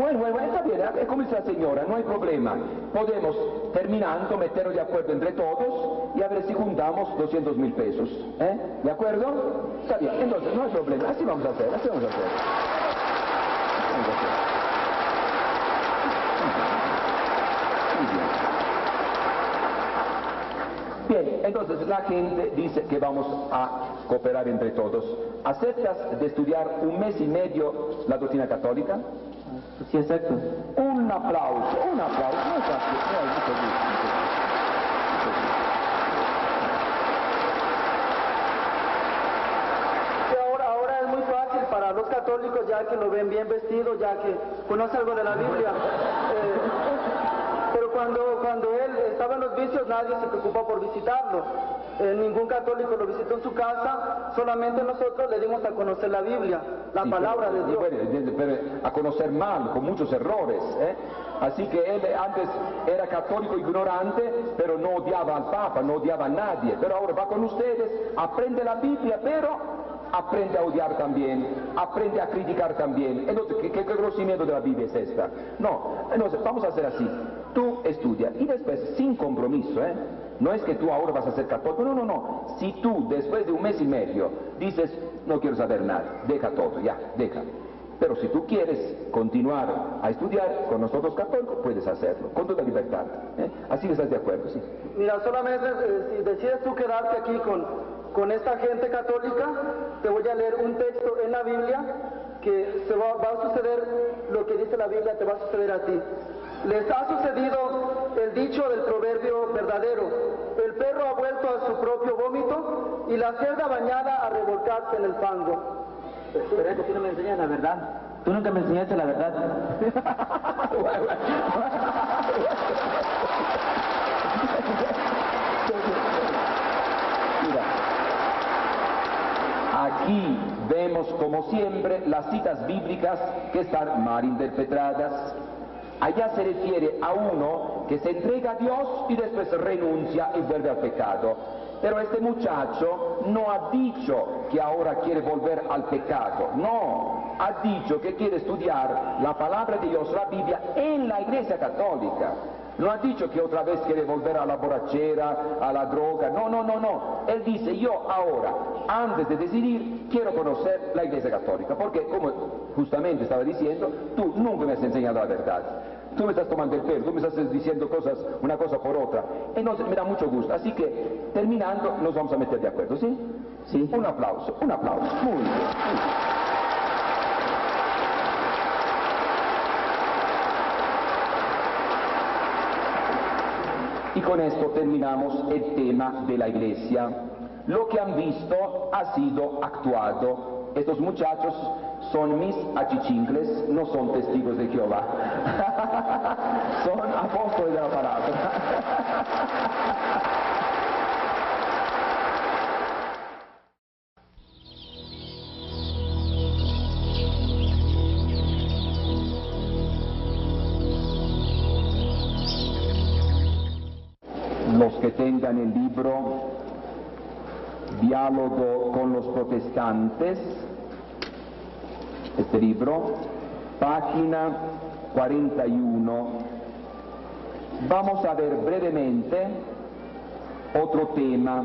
Bueno, está bien, es como dice la señora, no hay problema. Podemos, terminando, meternos de acuerdo entre todos y a ver si juntamos 200.000 pesos. ¿De acuerdo? Está bien, entonces no hay problema, así vamos a hacer, así vamos a hacer. Vamos a hacer. Muy bien. Bien, entonces la gente dice que vamos a cooperar entre todos. ¿Aceptas de estudiar un mes y medio la doctrina católica? Sí, acepto. Un aplauso, un aplauso. No es fácil, no hay mucho gusto. Ahora es muy fácil para los católicos, ya que lo ven bien vestido, ya que conoce algo de la Biblia. Pero cuando él estaba en los vicios, nadie se preocupó por visitarlo. Ningún católico lo visitó en su casa, solamente nosotros le dimos a conocer la Biblia, la palabra de Dios. Pero a conocer mal, con muchos errores. Así que él antes era católico ignorante, pero no odiaba al Papa, no odiaba a nadie. Pero ahora va con ustedes, aprende la Biblia, pero aprende a odiar también, aprende a criticar también. Entonces, ¿qué conocimiento de la Biblia es esta? No, entonces vamos a hacer así. Tú estudia y después, sin compromiso, no es que tú ahora vas a ser católico, no. Si tú después de un mes y medio dices, no quiero saber nada, deja todo, ya, deja. Pero si tú quieres continuar a estudiar con nosotros católicos, puedes hacerlo, con toda libertad. Así que estás de acuerdo, ¿sí? Mira, solamente si decides tú quedarte aquí con esta gente católica, te voy a leer un texto en la Biblia que va a suceder lo que dice la Biblia, te va a suceder a ti. Les ha sucedido el dicho del proverbio verdadero: el perro ha vuelto a su propio vómito y la cerda bañada a revolcarse en el fango. Pero es que tú no me enseñas la verdad. Tú nunca me enseñaste la verdad. Mira, aquí vemos como siempre las citas bíblicas que están mal interpretadas. Allá se refiere a uno que se entrega a Dios y después renuncia y vuelve al pecado. Pero este muchacho no ha dicho que ahora quiere volver al pecado, no, ha dicho que quiere estudiar la palabra de Dios, la Biblia, en la Iglesia Católica. No ha dicho que otra vez quiere volver a la borrachera, a la droga, no. Él dice, yo ahora, antes de decidir, quiero conocer la Iglesia Católica, porque como justamente estaba diciendo, tú nunca me has enseñado la verdad. Tú me estás tomando el pelo, tú me estás diciendo cosas, una cosa por otra. Entonces me da mucho gusto. Así que, terminando, nos vamos a meter de acuerdo, ¿sí? Sí. Un aplauso. Muy bien. Y con esto terminamos el tema de la iglesia. Lo que han visto ha sido actuado. Estos muchachos son mis achichincles, no son testigos de Jehová. Son apóstoles de la palabra. Los que tengan el libro Diálogo con los protestantes, este libro, página 41, vamos a ver brevemente otro tema.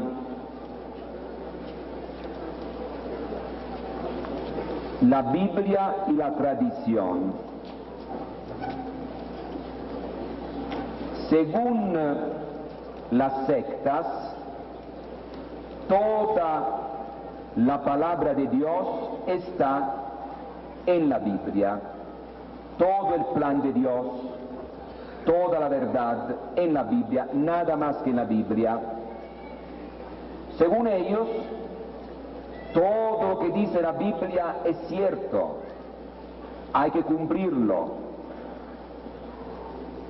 La Biblia y la tradición. Según las sectas, toda la palabra de Dios está en la Biblia, todo el plan de Dios, toda la verdad en la Biblia, nada más que en la Biblia. Según ellos, todo lo que dice la Biblia es cierto, hay que cumplirlo.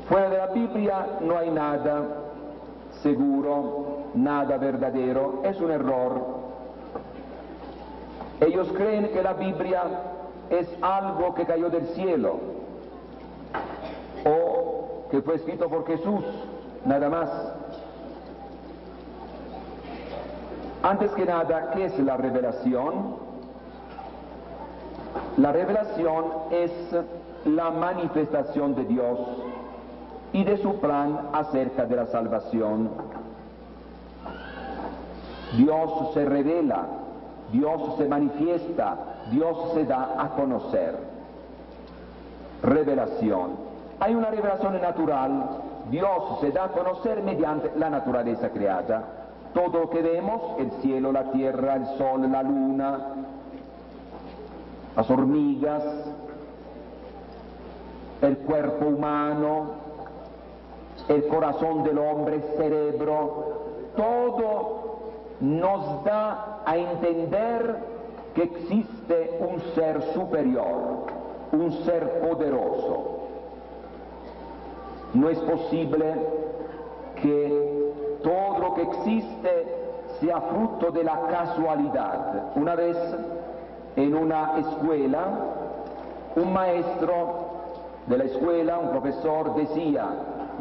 Fuera de la Biblia no hay nada seguro, nada verdadero, es un error. Ellos creen que la Biblia es algo que cayó del cielo o que fue escrito por Jesús, nada más. Antes que nada, ¿qué es la revelación? La revelación es la manifestación de Dios y de su plan acerca de la salvación. Dios se revela, Dios se manifiesta, Dios se da a conocer. Revelación. Hay una revelación natural, Dios se da a conocer mediante la naturaleza creada. Todo lo que vemos, el cielo, la tierra, el sol, la luna, las hormigas, el cuerpo humano, el corazón del hombre, el cerebro, todo nos da a entender que existe un ser superior, un ser poderoso. No es posible que todo lo que existe sea fruto de la casualidad. Una vez en una escuela, un maestro de la escuela, un profesor, decía: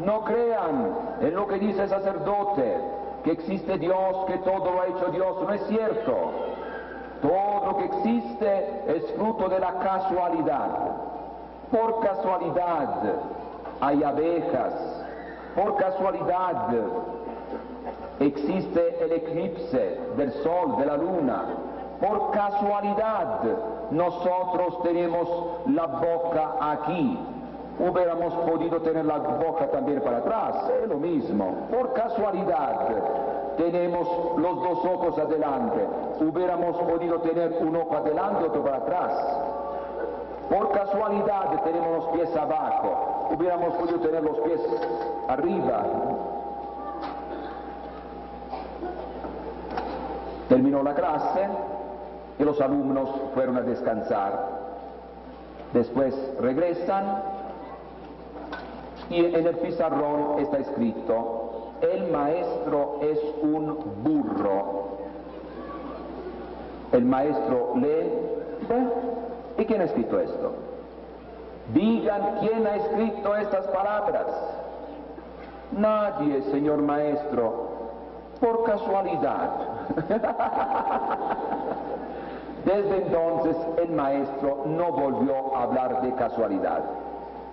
no crean en lo que dice el sacerdote, que existe Dios, que todo lo ha hecho Dios. No es cierto. Todo lo que existe es fruto de la casualidad. Por casualidad hay abejas, por casualidad existe el eclipse del sol, de la luna, por casualidad nosotros tenemos la boca aquí. Hubiéramos podido tener la boca también para atrás, es lo mismo. Por casualidad tenemos los dos ojos adelante, hubiéramos podido tener un ojo adelante y otro para atrás. Por casualidad tenemos los pies abajo, hubiéramos podido tener los pies arriba. Terminó la clase y los alumnos fueron a descansar. Después regresan y en el pizarrón está escrito: el maestro es un burro. El maestro lee: ¿y quién ha escrito esto? Digan quién ha escrito estas palabras. Nadie, señor maestro. Por casualidad. Desde entonces el maestro no volvió a hablar de casualidad.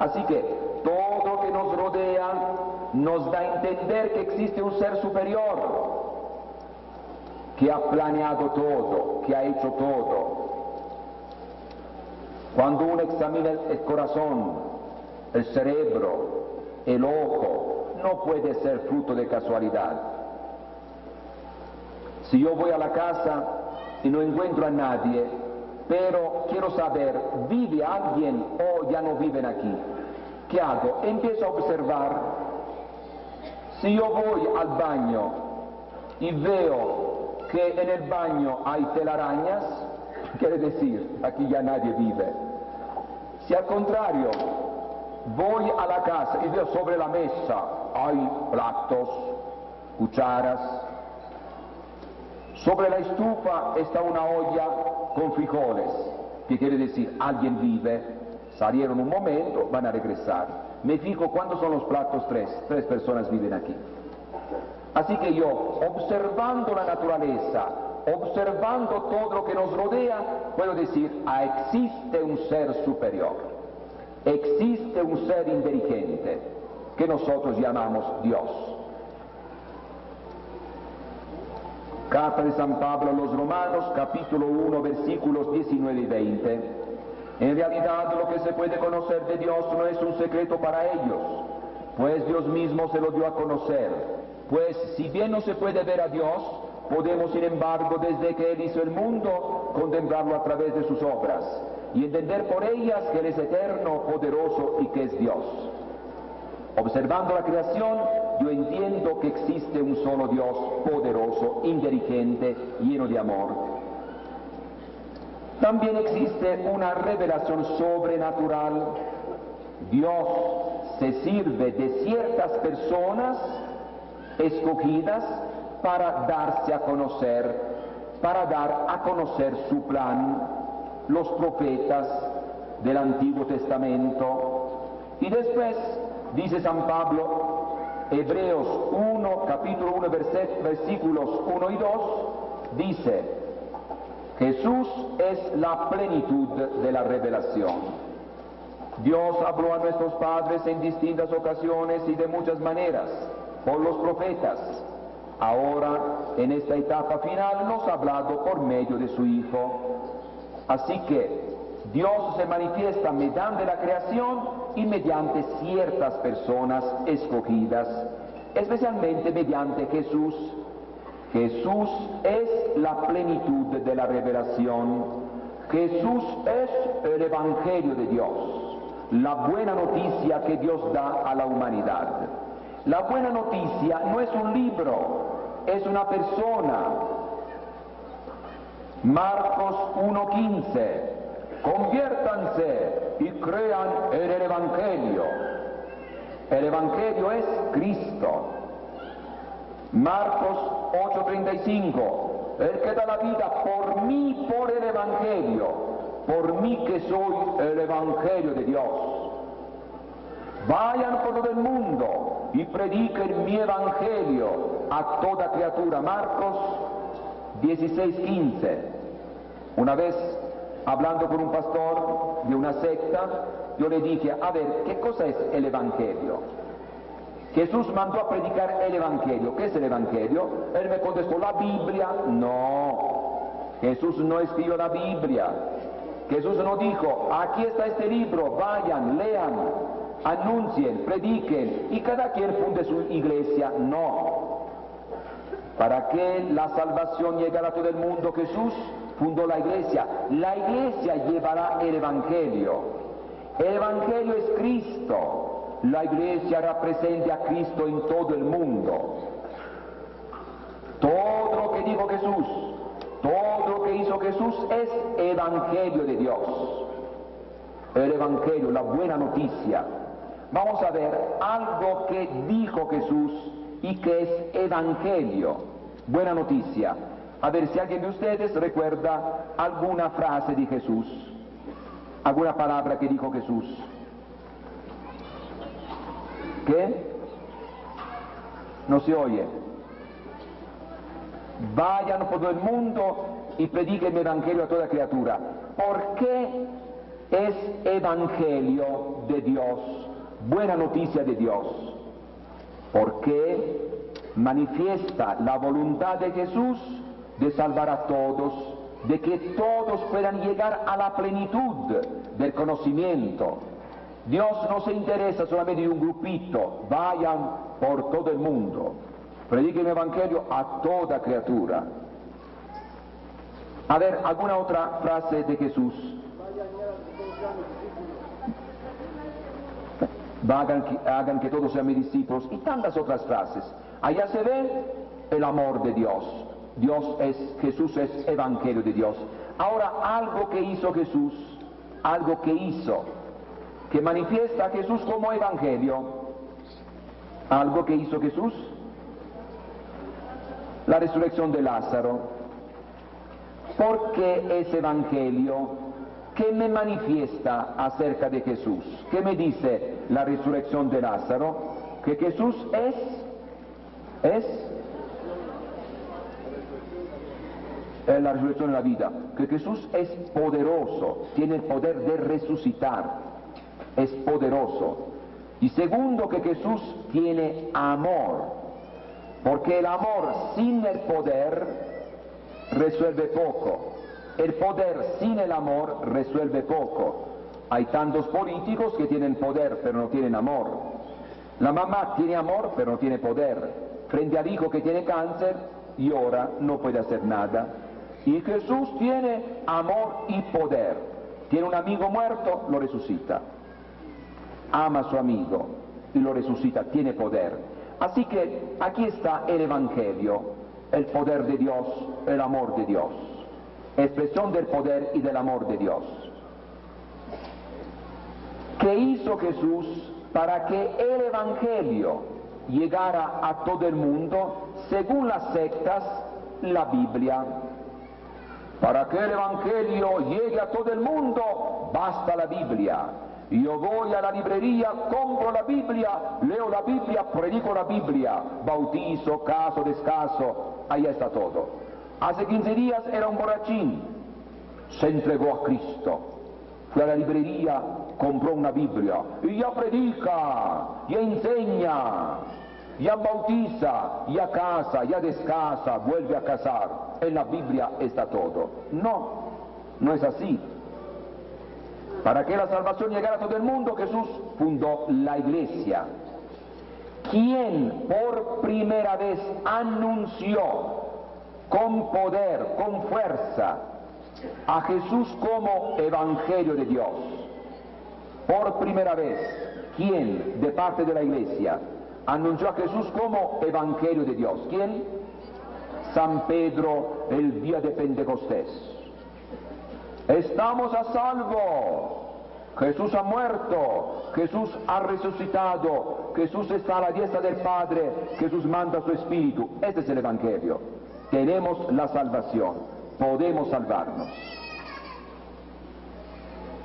Así que todo lo que nos rodea nos da a entender que existe un ser superior, que ha planeado todo, que ha hecho todo. Cuando uno examina el corazón, el cerebro, el ojo, no puede ser fruto de casualidad. Si yo voy a la casa y no encuentro a nadie, pero quiero saber, ¿vive alguien o ya no viven aquí? ¿Qué hago? Empiezo a observar. Si yo voy al baño y veo que en el baño hay telarañas, quiere decir, aquí ya nadie vive. Si al contrario, voy a la casa y veo sobre la mesa hay platos, cucharas, sobre la estufa está una olla con frijoles, que quiere decir, alguien vive, salieron un momento, van a regresar. Me fijo cuántos son los platos, tres personas viven aquí. Así que yo, observando la naturaleza, observando todo lo que nos rodea, puedo decir: existe un ser superior, existe un ser inteligente, que nosotros llamamos Dios. Carta de San Pablo a los Romanos, capítulo 1, versículos 19 y 20. En realidad lo que se puede conocer de Dios no es un secreto para ellos, pues Dios mismo se lo dio a conocer. Pues si bien no se puede ver a Dios, podemos sin embargo, desde que Él hizo el mundo, contemplarlo a través de sus obras y entender por ellas que Él es eterno, poderoso y que es Dios. Observando la creación, yo entiendo que existe un solo Dios poderoso, inteligente, lleno de amor. También existe una revelación sobrenatural. Dios se sirve de ciertas personas escogidas para darse a conocer, para dar a conocer su plan. Los profetas del Antiguo Testamento. Y después, dice San Pablo, Hebreos 1, capítulo 1, versículos 1 y 2, dice: Jesús es la plenitud de la revelación. Dios habló a nuestros padres en distintas ocasiones y de muchas maneras, por los profetas. Ahora, en esta etapa final, nos ha hablado por medio de su Hijo. Así que Dios se manifiesta mediante la creación y mediante ciertas personas escogidas, especialmente mediante Jesús. Jesús es la plenitud de la revelación. Jesús es el Evangelio de Dios, la buena noticia que Dios da a la humanidad. La buena noticia no es un libro, es una persona. Marcos 1:15. Conviértanse y crean en el Evangelio. El Evangelio es Cristo. Marcos 8:35. El que da la vida por mí, por el Evangelio, por mí que soy el Evangelio de Dios. Vayan por todo el mundo y prediquen mi Evangelio a toda criatura. Marcos 16:15. Una vez, hablando con un pastor de una secta, yo le dije, a ver, ¿qué cosa es el Evangelio? Jesús mandó a predicar el Evangelio. ¿Qué es el Evangelio? Él me contestó, la Biblia. No, Jesús no escribió la Biblia. Jesús no dijo, aquí está este libro, vayan, lean, anuncien, prediquen y cada quien funde su iglesia. No. Para que la salvación llegara a todo el mundo, Jesús fundó la iglesia. La iglesia llevará el Evangelio. El Evangelio es Cristo. La iglesia representa a Cristo en todo el mundo. Todo lo que dijo Jesús, todo lo que hizo Jesús es Evangelio de Dios. El Evangelio, la buena noticia. Vamos a ver algo que dijo Jesús y que es Evangelio, buena noticia. A ver si alguien de ustedes recuerda alguna frase de Jesús, alguna palabra que dijo Jesús. ¿Qué? No se oye. Vayan por todo el mundo y prediquen el Evangelio a toda criatura. ¿Por qué es Evangelio de Dios? Buena noticia de Dios. Porque manifiesta la voluntad de Jesús de salvar a todos, de que todos puedan llegar a la plenitud del conocimiento. Dios no se interesa solamente de un grupito, vayan por todo el mundo, prediquen el Evangelio a toda criatura. A ver, ¿alguna otra frase de Jesús? Hagan que todos sean mis discípulos y tantas otras frases. Allá se ve el amor de Dios. Jesús es Evangelio de Dios. Ahora, algo que hizo Jesús, algo que hizo, que manifiesta a Jesús como Evangelio. Algo que hizo Jesús, la resurrección de Lázaro. ¿Por qué es Evangelio? ¿Qué me manifiesta acerca de Jesús? ¿Qué me dice la resurrección de Lázaro? Que Jesús es la resurrección de la vida. Que Jesús es poderoso, tiene el poder de resucitar. Es poderoso. Y segundo, que Jesús tiene amor, porque el amor sin el poder resuelve poco. El poder sin el amor resuelve poco. Hay tantos políticos que tienen poder pero no tienen amor. La mamá tiene amor pero no tiene poder. Frente al hijo que tiene cáncer, llora, no puede hacer nada. Y Jesús tiene amor y poder. Tiene un amigo muerto, lo resucita. Ama a su amigo y lo resucita, tiene poder. Así que aquí está el Evangelio, el poder de Dios, el amor de Dios, expresión del poder y del amor de Dios. ¿Qué hizo Jesús para que el Evangelio llegara a todo el mundo? Según las sectas, la Biblia. Para que el Evangelio llegue a todo el mundo, basta la Biblia. Yo voy a la librería, compro la Biblia, leo la Biblia, predico la Biblia, bautizo, caso, descaso, ahí está todo. Hace 15 días era un borrachín, se entregó a Cristo, fue a la librería, compró una Biblia y ya predica, ya enseña, ya bautiza, ya casa, ya descasa, vuelve a casar. En la Biblia está todo. No, no es así. Para que la salvación llegara a todo el mundo, Jesús fundó la iglesia. Quien por primera vez anunció con poder, con fuerza, a Jesús como evangelio de Dios. Por primera vez, ¿quién de parte de la iglesia anunció a Jesús como evangelio de Dios? ¿Quién? San Pedro el día de Pentecostés. Estamos a salvo. Jesús ha muerto, Jesús ha resucitado, Jesús está a la diestra del Padre, Jesús manda su Espíritu. Este es el evangelio. Tenemos la salvación, podemos salvarnos.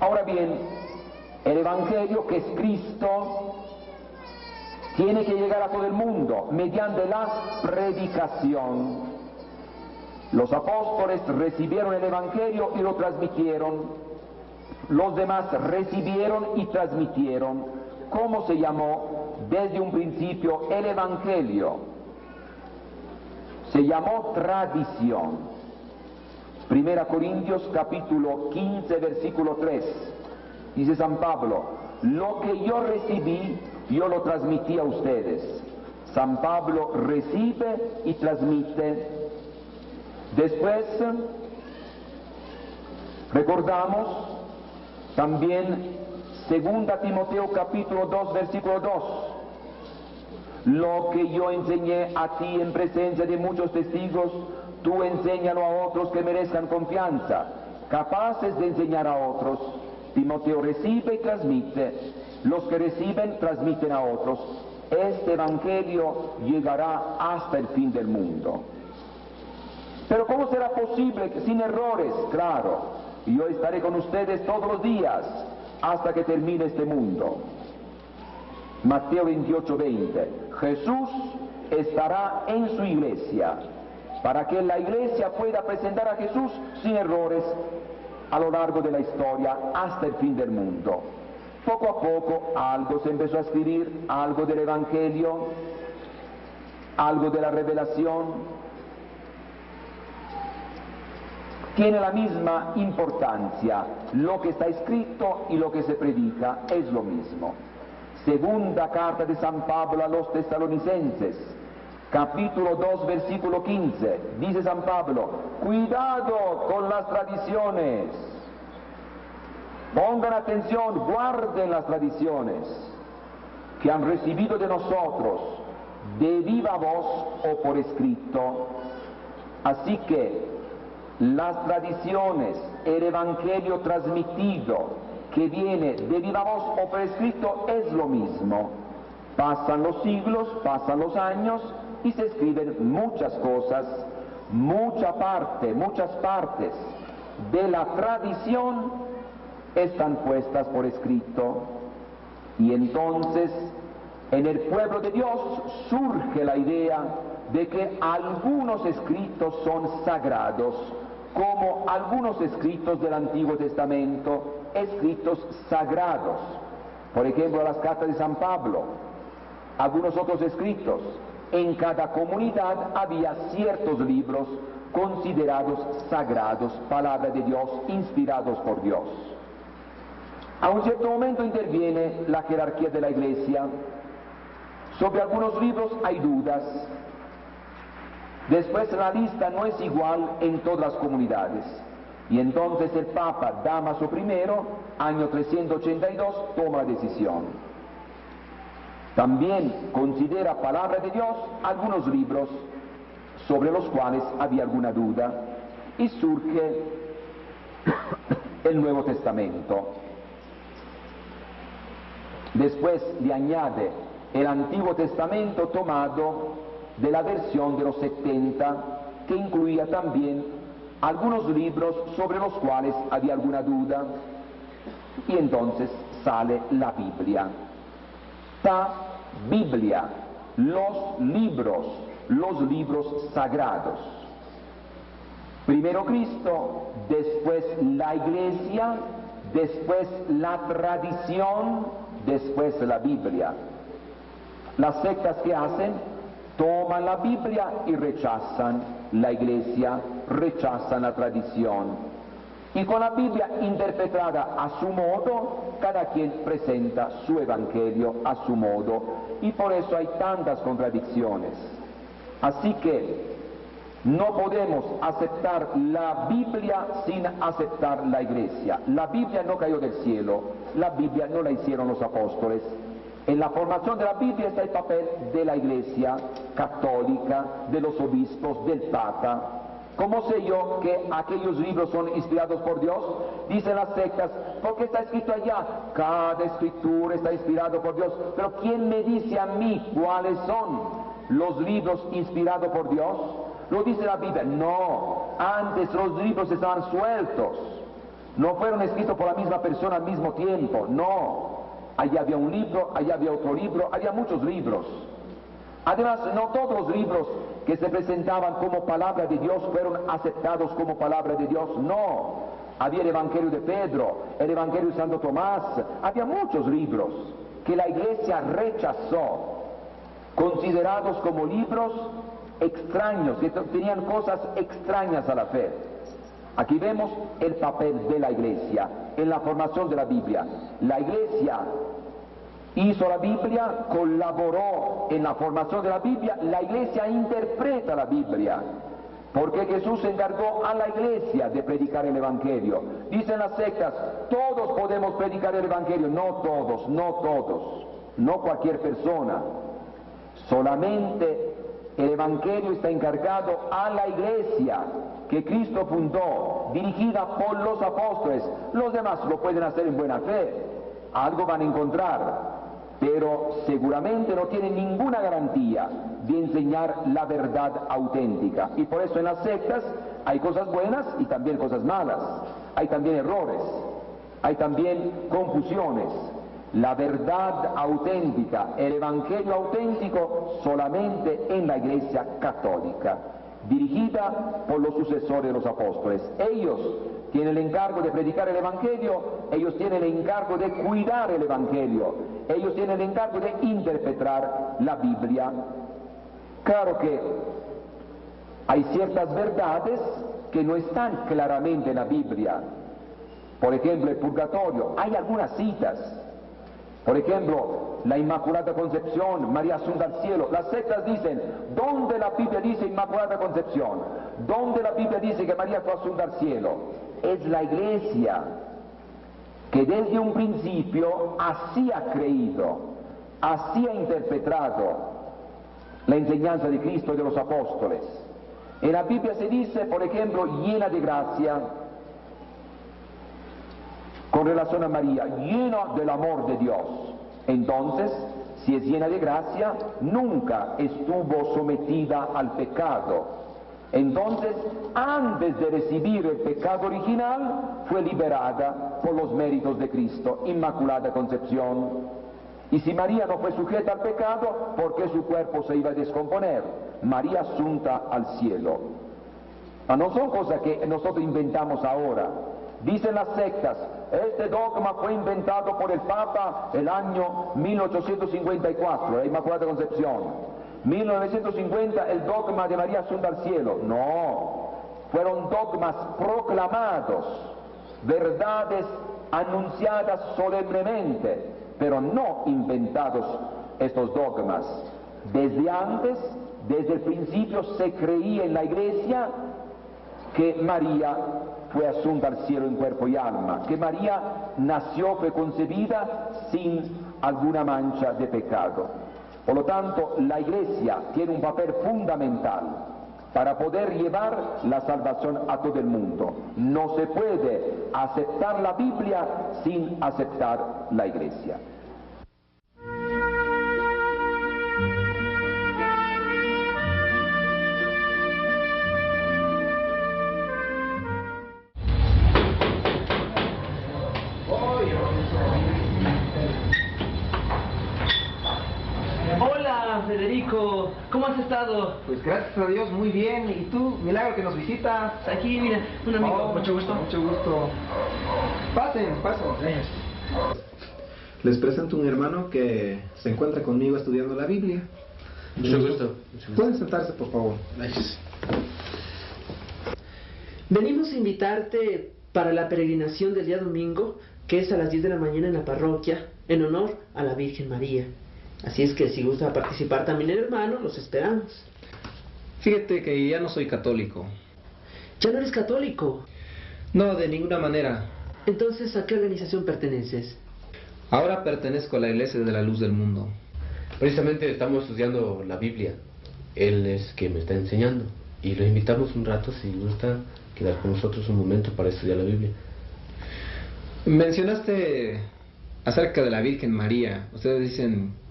Ahora bien, el evangelio, que es Cristo, tiene que llegar a todo el mundo mediante la predicación. Los apóstoles recibieron el evangelio y lo transmitieron. Los demás recibieron y transmitieron. ¿Cómo se llamó desde un principio el evangelio? Se llamó tradición. 1 Corintios capítulo 15 versículo 3. Dice San Pablo: lo que yo recibí, yo lo transmití a ustedes. San Pablo recibe y transmite. Después recordamos también 2 Timoteo capítulo 2 versículo 2. Lo que yo enseñé a ti en presencia de muchos testigos, tú enséñalo a otros que merezcan confianza, capaces de enseñar a otros. Timoteo recibe y transmite. Los que reciben transmiten a otros. Este evangelio llegará hasta el fin del mundo. Pero ¿cómo será posible que sin errores? Claro, yo estaré con ustedes todos los días hasta que termine este mundo. Mateo 28:20. Jesús estará en su iglesia para que la iglesia pueda presentar a Jesús sin errores a lo largo de la historia hasta el fin del mundo. Poco a poco algo se empezó a escribir, algo del evangelio, algo de la revelación. Tiene la misma importancia. Lo que está escrito y lo que se predica es lo mismo. Segunda carta de San Pablo a los tesalonicenses, capítulo 2, versículo 15. Dice San Pablo: cuidado con las tradiciones. Pongan atención, guarden las tradiciones que han recibido de nosotros, de viva voz o por escrito. Así que las tradiciones, el evangelio transmitido que viene de viva voz o por escrito es lo mismo. Pasan los siglos, pasan los años y se escriben muchas cosas, muchas partes de la tradición están puestas por escrito. Y entonces en el pueblo de Dios surge la idea de que algunos escritos son sagrados, como algunos escritos del Antiguo Testamento, escritos sagrados. Por ejemplo, las cartas de San Pablo, algunos otros escritos. En cada comunidad había ciertos libros considerados sagrados, palabra de Dios, inspirados por Dios. A un cierto momento interviene la jerarquía de la Iglesia. Sobre algunos libros hay dudas. Después la lista no es igual en todas las comunidades. Y entonces el Papa Dámaso I, año 382, toma la decisión. También considera palabra de Dios algunos libros sobre los cuales había alguna duda. Y surge el Nuevo Testamento. Después le añade el Antiguo Testamento tomado de la versión de los 70, que incluía también algunos libros sobre los cuales había alguna duda. Y entonces sale la Biblia. Ta Biblia, los libros sagrados. Primero Cristo, después la Iglesia, después la tradición, después la Biblia. Las sectas que hacen, toman la Biblia y rechazan la iglesia, rechazan la tradición. Y con la Biblia interpretada a su modo, cada quien presenta su evangelio a su modo. Y por eso hay tantas contradicciones. Así que no podemos aceptar la Biblia sin aceptar la iglesia. La Biblia no cayó del cielo, la Biblia no la hicieron los apóstoles. En la formación de la Biblia está el papel de la iglesia católica, de los obispos, del Papa. ¿Cómo sé yo que aquellos libros son inspirados por Dios? Dicen las sectas, porque está escrito allá, cada escritura está inspirado por Dios. Pero ¿quién me dice a mí cuáles son los libros inspirados por Dios? Lo dice la Biblia. No, antes los libros estaban sueltos. No fueron escritos por la misma persona al mismo tiempo, no. Allá había un libro, allá había otro libro, había muchos libros. Además, no todos los libros que se presentaban como palabra de Dios fueron aceptados como palabra de Dios, no. Había el Evangelio de Pedro, el Evangelio de Santo Tomás, había muchos libros que la iglesia rechazó, considerados como libros extraños, que tenían cosas extrañas a la fe. Aquí vemos el papel de la iglesia en la formación de la Biblia. La iglesia hizo la Biblia, colaboró en la formación de la Biblia, la iglesia interpreta la Biblia, porque Jesús se encargó a la iglesia de predicar el Evangelio. Dicen las sectas, todos podemos predicar el Evangelio. No todos, no todos, no cualquier persona. Solamente el Evangelio está encargado a la iglesia que Cristo fundó, dirigida por los apóstoles. Los demás lo pueden hacer en buena fe, algo van a encontrar, pero seguramente no tienen ninguna garantía de enseñar la verdad auténtica. Y por eso en las sectas hay cosas buenas y también cosas malas, hay también errores, hay también confusiones. La verdad auténtica, el evangelio auténtico, solamente en la iglesia católica, dirigida por los sucesores de los apóstoles. Ellos tienen el encargo de predicar el evangelio, ellos tienen el encargo de cuidar el evangelio, ellos tienen el encargo de interpretar la Biblia. Claro que hay ciertas verdades que no están claramente en la Biblia. Por ejemplo, el purgatorio, hay algunas citas. Por ejemplo, la Inmaculada Concepción, María Asunta al cielo. Las sectas dicen, ¿dónde la Biblia dice Inmaculada Concepción? ¿Dónde la Biblia dice que María fue asunta al cielo? Es la iglesia que desde un principio así ha creído, así ha interpretado la enseñanza de Cristo y de los apóstoles. En la Biblia se dice, por ejemplo, llena de gracia, con relación a María, llena del amor de Dios. Entonces, si es llena de gracia, nunca estuvo sometida al pecado. Entonces, antes de recibir el pecado original, fue liberada por los méritos de Cristo, Inmaculada Concepción. Y si María no fue sujeta al pecado, ¿por qué su cuerpo se iba a descomponer? María asunta al cielo. No son cosas que nosotros inventamos ahora. Dicen las sectas, este dogma fue inventado por el Papa el año 1854, la Inmaculada Concepción. 1950 el dogma de María Asunta al cielo. No, fueron dogmas proclamados, verdades anunciadas solemnemente, pero no inventados estos dogmas. Desde antes, desde el principio se creía en la Iglesia que María fue asunta al cielo en cuerpo y alma, que María nació, fue concebida sin alguna mancha de pecado. Por lo tanto, la Iglesia tiene un papel fundamental para poder llevar la salvación a todo el mundo. No se puede aceptar la Biblia sin aceptar la Iglesia. Hola. Hola, Federico. ¿Cómo has estado? Pues gracias a Dios, muy bien. ¿Y tú, Milagro, que nos visitas? Aquí, mira, un amigo. Oh, mucho gusto. Mucho gusto. Pasen. Gracias. Les presento un hermano que se encuentra conmigo estudiando la Biblia. Mucho gusto. Pueden sentarse, por favor. Gracias. Venimos a invitarte para la peregrinación del día domingo, que es a las 10 de la mañana en la parroquia, en honor a la Virgen María. Así es que si gusta participar también el hermano, los esperamos. Fíjate que ya no soy católico. ¿Ya no eres católico? No, de ninguna manera. Entonces, ¿a qué organización perteneces? Ahora pertenezco a la Iglesia de la Luz del Mundo. Precisamente estamos estudiando la Biblia. Él es quien me está enseñando. Y lo invitamos un rato, si gusta, quedar con nosotros un momento para estudiar la Biblia. Mencionaste acerca de la Virgen María. Ustedes dicen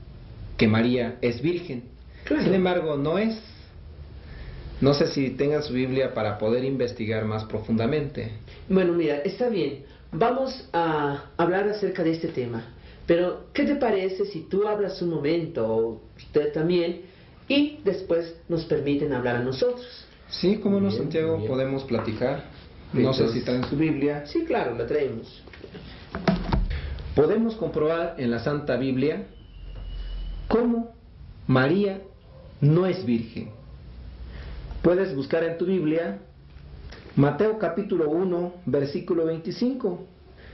que María es virgen. Claro. Sin embargo, no es. No sé si tengan su Biblia para poder investigar más profundamente. Bueno, mira, está bien. Vamos a hablar acerca de este tema. Pero, ¿qué te parece si tú hablas un momento, o usted también, y después nos permiten hablar a nosotros? Sí, como no, Bien, Santiago, bien. podemos platicar. No Entonces- sé si traen su Biblia. Sí, claro, la traemos. Podemos comprobar en la Santa Biblia cómo María no es virgen. Puedes buscar en tu Biblia Mateo capítulo 1, versículo 25.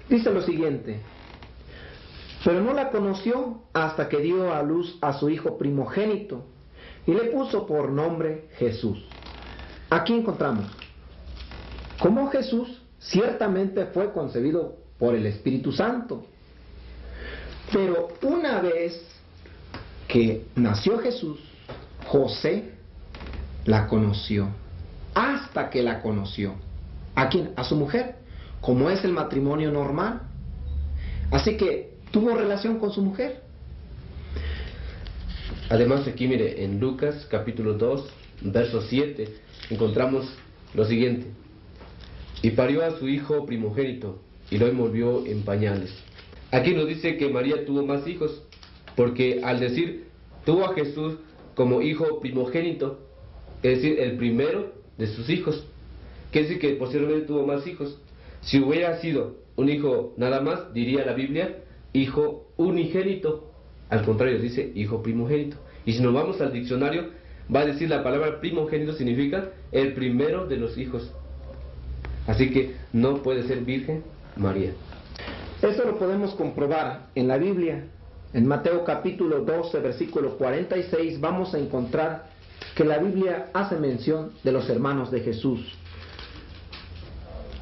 Dice lo siguiente: pero no la conoció hasta que dio a luz a su hijo primogénito y le puso por nombre Jesús. Aquí encontramos cómo Jesús ciertamente fue concebido por el Espíritu Santo. Pero una vez que nació Jesús, José la conoció, hasta que la conoció. ¿A quién? A su mujer, como es el matrimonio normal. Así que tuvo relación con su mujer. Además, aquí mire, en Lucas capítulo 2, verso 7, encontramos lo siguiente. Y parió a su hijo primogénito, y lo envolvió en pañales. Aquí nos dice que María tuvo más hijos, porque al decir tuvo a Jesús como hijo primogénito, es decir, el primero de sus hijos, quiere decir que posteriormente tuvo más hijos. Si hubiera sido un hijo nada más, diría la Biblia, hijo unigénito. Al contrario, dice hijo primogénito. Y si nos vamos al diccionario, va a decir la palabra primogénito significa el primero de los hijos. Así que no puede ser virgen María. Eso lo podemos comprobar en la Biblia. En Mateo capítulo 12, versículo 46, vamos a encontrar que la Biblia hace mención de los hermanos de Jesús.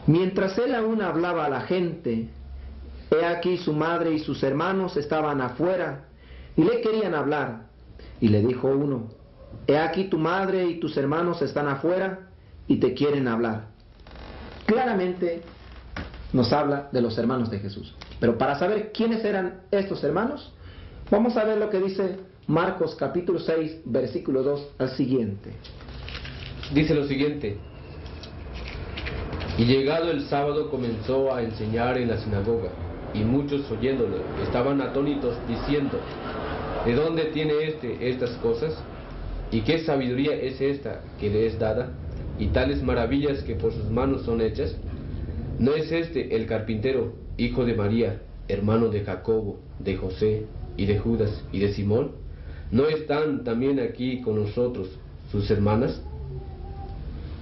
Mientras él aún hablaba a la gente, he aquí su madre y sus hermanos estaban afuera y le querían hablar. Y le dijo uno: he aquí tu madre y tus hermanos están afuera y te quieren hablar. Claramente nos habla de los hermanos de Jesús. Pero para saber quiénes eran estos hermanos, vamos a ver lo que dice Marcos capítulo 6, versículo 2 al siguiente. Dice lo siguiente: y llegado el sábado comenzó a enseñar en la sinagoga, y muchos oyéndole estaban atónitos diciendo: ¿de dónde tiene estas cosas? ¿Y qué sabiduría es esta que le es dada? Y tales maravillas que por sus manos son hechas. ¿No es este el carpintero, hijo de María, hermano de Jacobo, de José, y de Judas, y de Simón? ¿No están también aquí con nosotros sus hermanas?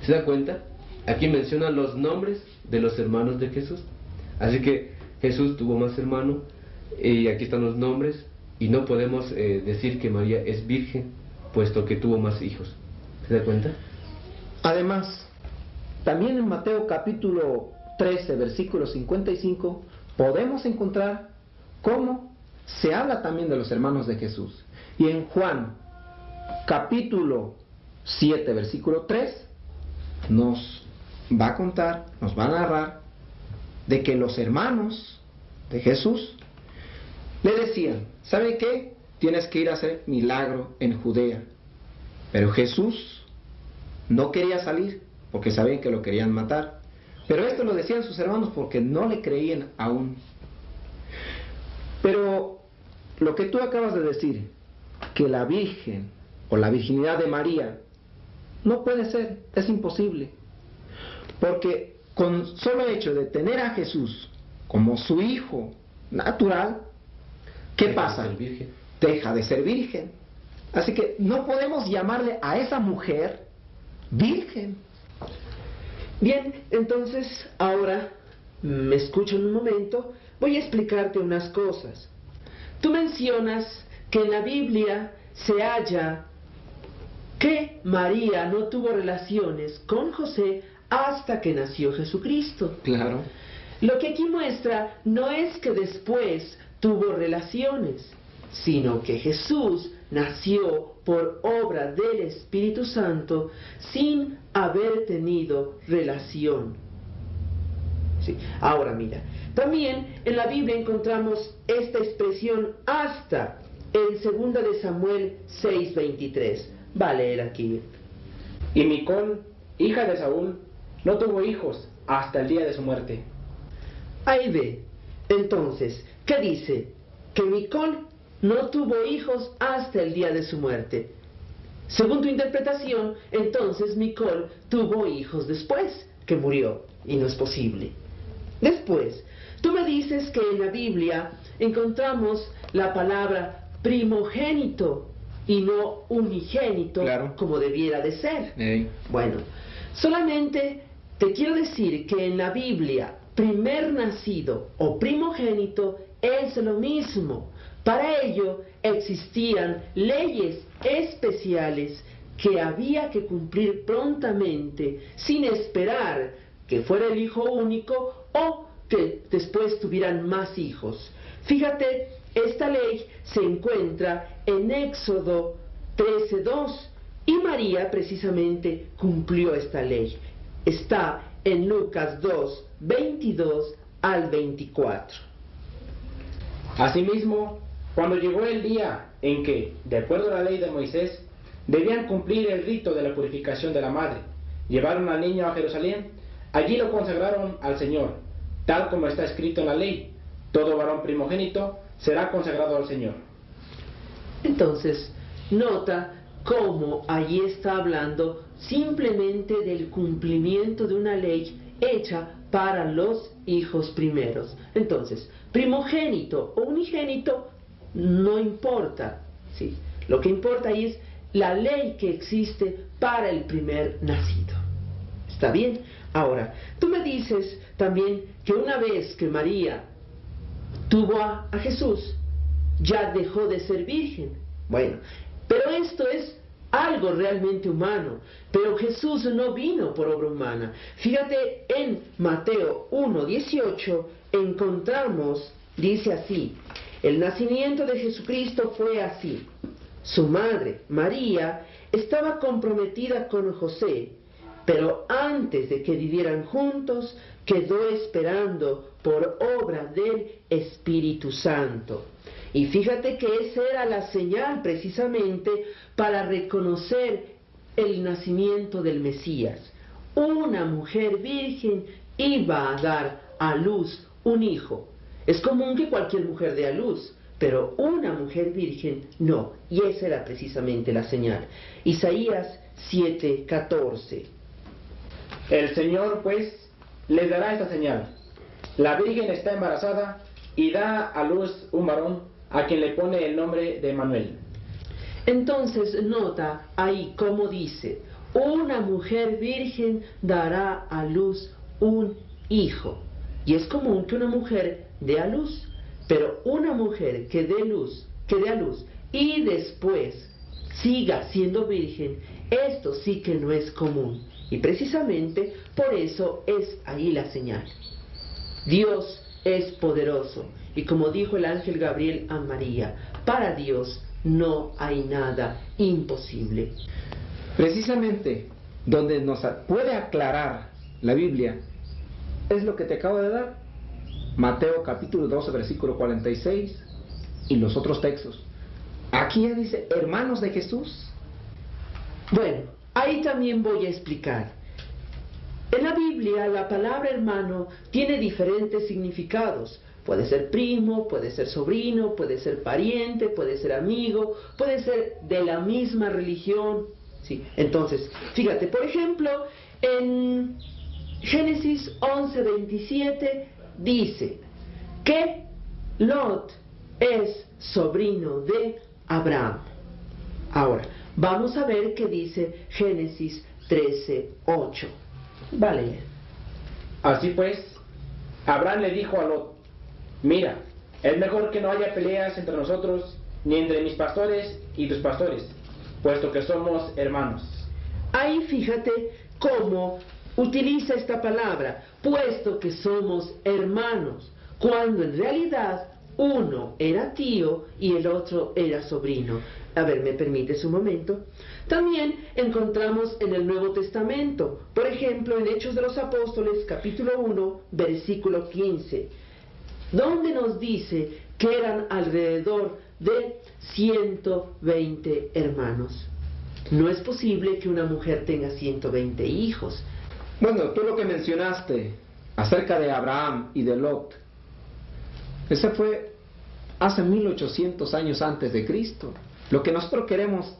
¿Se da cuenta? Aquí menciona los nombres de los hermanos de Jesús. Así que Jesús tuvo más hermanos, y aquí están los nombres, y no podemos decir que María es virgen, puesto que tuvo más hijos. ¿Se da cuenta? Además, también en Mateo capítulo 13, versículo 55, podemos encontrar cómo se habla también de los hermanos de Jesús. Y en Juan capítulo 7, versículo 3, nos va a contar, nos va a narrar de que los hermanos de Jesús le decían: ¿sabe qué? Tienes que ir a hacer milagro en Judea. Pero Jesús no quería salir porque sabían que lo querían matar. Pero esto lo decían sus hermanos porque no le creían aún. Pero lo que tú acabas de decir, que la Virgen o la virginidad de María no puede ser, es imposible. Porque con solo hecho de tener a Jesús como su hijo natural, ¿qué pasa? Deja de ser virgen. Así que no podemos llamarle a esa mujer virgen. Bien, entonces ahora me escuchan un momento, voy a explicarte unas cosas. Tú mencionas que en la Biblia se halla que María no tuvo relaciones con José hasta que nació Jesucristo. Claro. Lo que aquí muestra no es que después tuvo relaciones, sino que Jesús nació por obra del Espíritu Santo sin haber tenido relación. Sí. Ahora mira, también en la Biblia encontramos esta expresión hasta en 2 de Samuel 6:23. Va a leer aquí. Y Micol, hija de Saúl, no tuvo hijos hasta el día de su muerte. Ahí ve. Entonces, ¿qué dice? Que Micol no tuvo hijos hasta el día de su muerte. Según tu interpretación, entonces Micol tuvo hijos después que murió, y no es posible. Después, tú me dices que en la Biblia encontramos la palabra primogénito y no unigénito, claro, como debiera de ser. Bueno, solamente te quiero decir que en la Biblia primer nacido o primogénito es lo mismo. Para ello existían leyes especiales que había que cumplir prontamente, sin esperar que fuera el hijo único o que después tuvieran más hijos. Fíjate, esta ley se encuentra en Éxodo 13:2 y María precisamente cumplió esta ley. Está en Lucas 2:22 al 24. Asimismo, cuando llegó el día en que, de acuerdo a la ley de Moisés, debían cumplir el rito de la purificación de la madre, llevaron al niño a Jerusalén, allí lo consagraron al Señor, tal como está escrito en la ley: todo varón primogénito será consagrado al Señor. Entonces, nota cómo allí está hablando simplemente del cumplimiento de una ley hecha para los hijos primeros. Entonces, primogénito o unigénito no importa, ¿sí? Lo que importa ahí es la ley que existe para el primer nacido. ¿Está bien? Ahora, tú me dices también que una vez que María tuvo a Jesús, ya dejó de ser virgen. Bueno, pero esto es algo realmente humano. Pero Jesús no vino por obra humana. Fíjate, en Mateo 1:18 encontramos, dice así: el nacimiento de Jesucristo fue así. Su madre, María, estaba comprometida con José, pero antes de que vivieran juntos, quedó esperando por obra del Espíritu Santo. Y fíjate que esa era la señal precisamente para reconocer el nacimiento del Mesías. Una mujer virgen iba a dar a luz un hijo. Es común que cualquier mujer dé a luz, pero una mujer virgen no. Y esa era precisamente la señal. Isaías 7:14. El Señor, pues, les dará esta señal: la virgen está embarazada y da a luz un varón, a quien le pone el nombre de Emmanuel. Entonces nota ahí cómo dice: una mujer virgen dará a luz un hijo. Y es común que una mujer dé a luz, pero una mujer que dé a luz y después siga siendo virgen, esto sí que no es común. Y precisamente por eso es ahí la señal. Dios es poderoso, y como dijo el ángel Gabriel a María, para Dios no hay nada imposible. Precisamente donde nos puede aclarar la Biblia es lo que te acabo de dar: Mateo capítulo 12 versículo 46 y los otros textos. Aquí ya dice hermanos de Jesús. Bueno, ahí también voy a explicar. En la Biblia la palabra hermano tiene diferentes significados. Puede ser primo, puede ser sobrino, puede ser pariente, puede ser amigo, puede ser de la misma religión. ¿Sí? Entonces, fíjate, por ejemplo, en Génesis 11:27 dice que Lot es sobrino de Abraham. Ahora, vamos a ver qué dice Génesis 13:8. Vale. Así pues, Abraham le dijo a Lot: mira, es mejor que no haya peleas entre nosotros, ni entre mis pastores y tus pastores, puesto que somos hermanos. Ahí fíjate cómo utiliza esta palabra, puesto que somos hermanos, cuando en realidad uno era tío y el otro era sobrino. A ver, ¿me permites un momento? También encontramos en el Nuevo Testamento, por ejemplo, en Hechos de los Apóstoles, capítulo 1, versículo 15, donde nos dice que eran alrededor de 120 hermanos. No es posible que una mujer tenga 120 hijos. Bueno, tú lo que mencionaste acerca de Abraham y de Lot, ese fue hace 1800 años antes de Cristo. Lo que nosotros queremos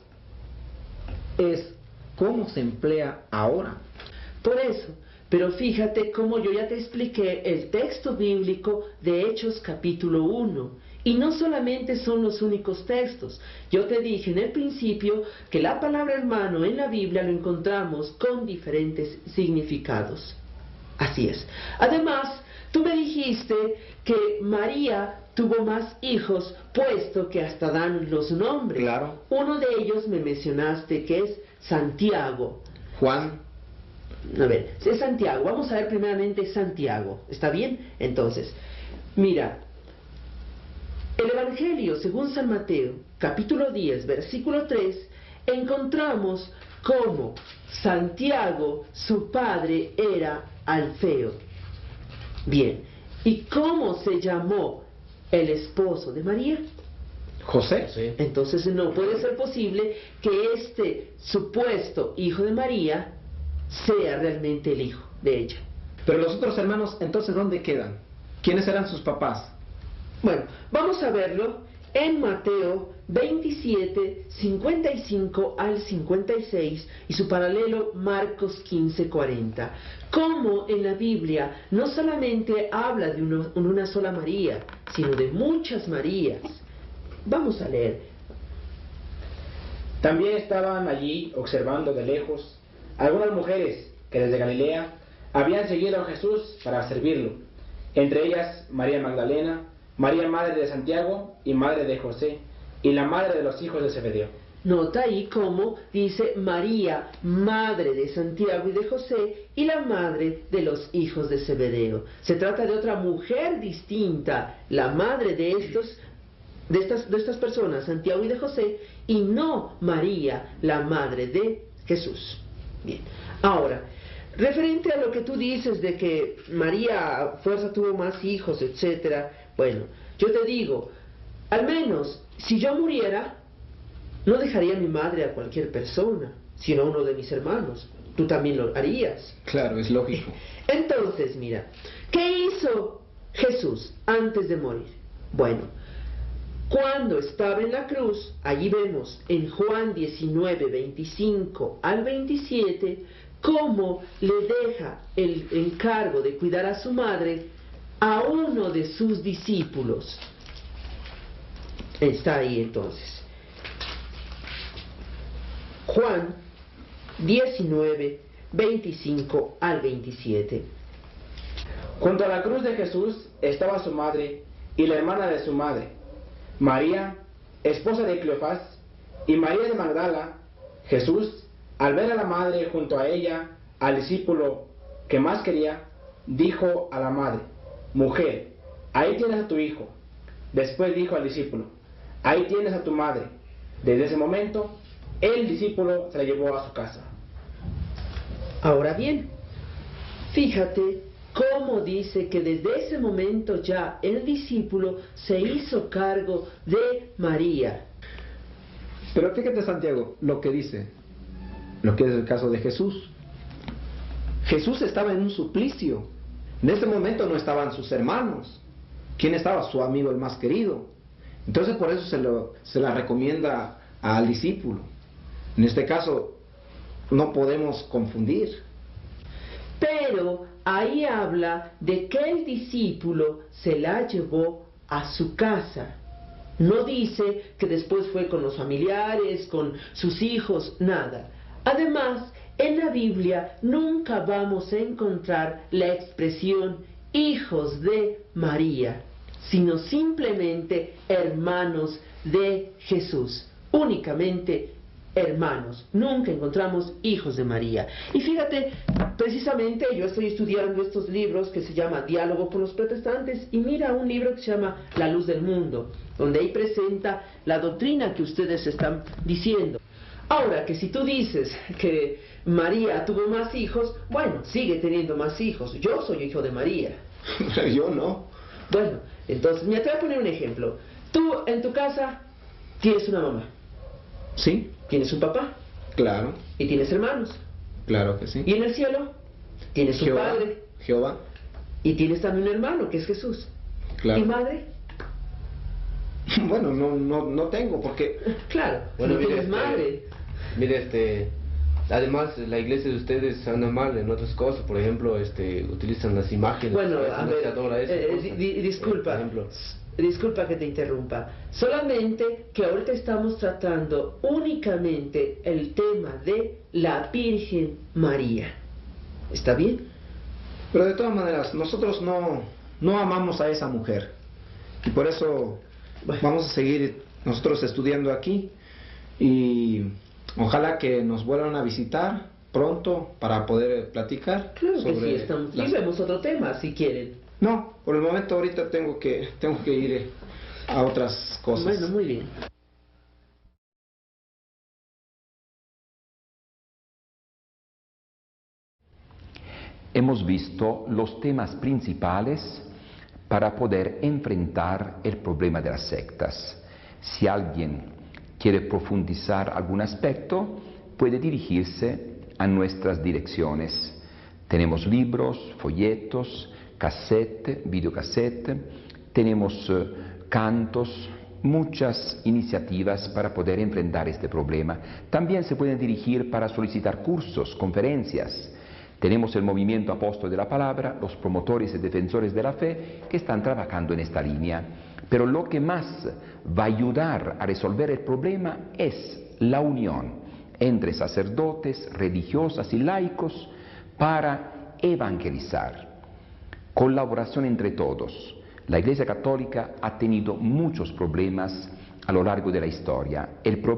es cómo se emplea ahora. Por eso, pero fíjate cómo yo ya te expliqué el texto bíblico de Hechos capítulo 1. Y no solamente son los únicos textos. Yo te dije en el principio que la palabra hermano en la Biblia lo encontramos con diferentes significados. Así es. Además, tú me dijiste que María tuvo más hijos, puesto que hasta dan los nombres. Claro. Uno de ellos me mencionaste que es Santiago. Juan. A ver, es Santiago. Vamos a ver primeramente Santiago. ¿Está bien? Entonces, mira, el Evangelio según San Mateo, capítulo 10, versículo 3, encontramos cómo Santiago, su padre, era Alfeo. Bien, ¿y cómo se llamó el esposo de María? José. Entonces no puede ser posible que este supuesto hijo de María sea realmente el hijo de ella. Pero los otros hermanos, entonces, ¿dónde quedan? ¿Quiénes eran sus papás? Bueno, vamos a verlo en Mateo 27, 55 al 56 y su paralelo Marcos 15, 40. Cómo en la Biblia no solamente habla de una sola María, sino de muchas Marías. Vamos a leer. También estaban allí observando de lejos algunas mujeres que desde Galilea habían seguido a Jesús para servirlo, entre ellas María Magdalena, María madre de Santiago y madre de José, y la madre de los hijos de Zebedeo. Nota ahí cómo dice María, madre de Santiago y de José, y la madre de los hijos de Zebedeo. Se trata de otra mujer distinta, la madre de estas personas, Santiago y de José, y no María, la madre de Jesús. Bien, ahora, referente a lo que tú dices de que María a fuerza tuvo más hijos, etcétera, bueno, yo te digo, al menos si yo muriera, no dejaría a mi madre a cualquier persona, sino a uno de mis hermanos. Tú también lo harías. Claro, es lógico. Entonces, mira, ¿qué hizo Jesús antes de morir? Bueno, cuando estaba en la cruz, allí vemos en Juan 19, 25 al 27, cómo le deja el encargo de cuidar a su madre a uno de sus discípulos. Está ahí entonces. Juan 19, 25 al 27. Junto a la cruz de Jesús estaba su madre y la hermana de su madre, María, esposa de Cleofás, y María de Magdala. Jesús, al ver a la madre junto a ella, al discípulo que más quería, dijo a la madre: mujer, ahí tienes a tu hijo. Después dijo al discípulo: ahí tienes a tu madre. Desde ese momento, el discípulo se la llevó a su casa. Ahora bien, fíjate cómo dice que desde ese momento ya el discípulo se hizo cargo de María. Pero fíjate, Santiago, lo que dice, lo que es el caso de Jesús. Jesús estaba en un suplicio. En ese momento no estaban sus hermanos. ¿quién estaba? Su amigo el más querido. Entonces por eso se la recomienda al discípulo. En este caso no podemos confundir. Pero ahí habla de que el discípulo se la llevó a su casa. No dice que después fue con los familiares, con sus hijos, nada. Además, en la Biblia nunca vamos a encontrar la expresión hijos de María, sino simplemente hermanos de Jesús. Únicamente hermanos. Nunca encontramos hijos de María. Y fíjate, precisamente yo estoy estudiando estos libros que se llama Diálogo con los Protestantes, y mira un libro que se llama La Luz del Mundo, donde ahí presenta la doctrina que ustedes están diciendo. Ahora, que si tú dices que María tuvo más hijos, bueno, sigue teniendo más hijos. Yo soy hijo de María. Yo no. Bueno, entonces, mira, te voy a poner un ejemplo. Tú en tu casa tienes una mamá. Sí. Tienes un papá. Claro. Y tienes hermanos. Claro que sí. Y en el cielo tienes un Jehová, padre. Jehová. Y tienes también un hermano, que es Jesús. Claro. ¿Y madre? Bueno, no tengo, porque... Claro, Bueno, no mire, tienes madre. Mire, además la iglesia de ustedes anda mal en otras cosas, por ejemplo, utilizan las imágenes. Bueno, veces a no ver, se adora esas cosas. disculpa, Por ejemplo. disculpa que te interrumpa. Solamente que ahorita estamos tratando únicamente el tema de la Virgen María. ¿Está bien? Pero de todas maneras, nosotros no amamos a esa mujer. Y por eso Bueno. vamos a seguir nosotros estudiando aquí. Y ojalá que nos vuelvan a visitar pronto para poder platicar. Claro que sobre sí, estamos. las- Y vemos otro tema, si quieren. No, por el momento ahorita tengo que ir a otras cosas. Bueno, muy bien. Hemos visto los temas principales para poder enfrentar el problema de las sectas. Si alguien quiere profundizar algún aspecto, puede dirigirse a nuestras direcciones. Tenemos libros, folletos, cassette, videocassette, tenemos cantos, muchas iniciativas para poder enfrentar este problema. También se pueden dirigir para solicitar cursos, conferencias. Tenemos el movimiento Apóstol de la Palabra, los promotores y defensores de la fe que están trabajando en esta línea. Pero lo que más va a ayudar a resolver el problema es la unión entre sacerdotes, religiosas y laicos para evangelizar. Colaboración entre todos. La Iglesia Católica ha tenido muchos problemas a lo largo de la historia. El problema